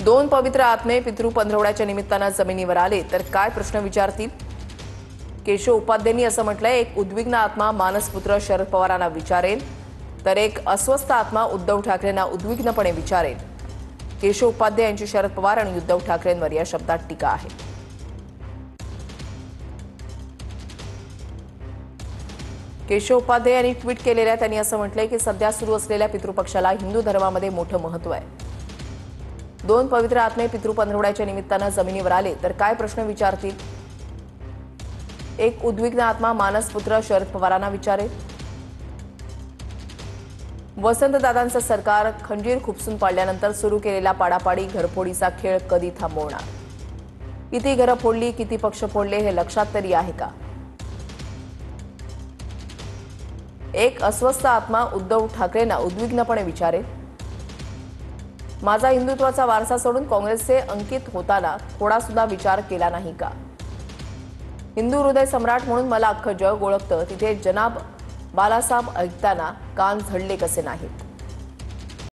दोन पवित्र आत्मे पितृ पंधरवड्याच्या निमित्तानं जमिनीवर आले तर काय प्रश्न विचारतील? केशव उपाध्यायांनी असं म्हटलंय, एक उद्विग्न आत्मा मानसपुत्र शरद पवारांना विचारेल तर एक अस्वस्थ आत्मा उद्धव ठाकरेंना उद्विग्नपणे विचारेल। केशव उपाध्याय यांची शरद पवार आणि उद्धव ठाकरेंवर या शब्दात टीका आहे। केशव उपाध्याय यांनी ट्विट केलेल्या त्यांनी असं म्हटलंय की सध्या सुरू असलेल्या पितृपक्षाला हिंदू धर्मामध्ये मोठं महत्त्व आहे। दोन पवित्र आत्मे पितृ पंधरवड्याच्या निमित्तानं जमिनीवर आले तर काय प्रश्न विचारतील? एक उद्विग्न आत्मा मानसपुत्र शरद पवारांना विचारेल। वसंतदादांचं सरकार खंजीर खुपसून पाडल्यानंतर सुरू केलेला पाडापाडी घरफोडीचा खेळ कधी थांबवणार? किती घरं फोडली, किती पक्ष फोडले हे लक्षात तरी आहे का? एक अस्वस्थ आत्मा उद्धव ठाकरेंना उद्विग्नपणे विचारेल। माझा हिंदुत्वाचा वारसा सोडून काँग्रेसचे अंकित होताना थोडा सुद्धा विचार केला नाही का? हिंदू हृदय सम्राट म्हणून मला अख्खं जग ओळखतं, तिथे जनाब बालासाहेब ऐकताना कान झडले कसे नाहीत?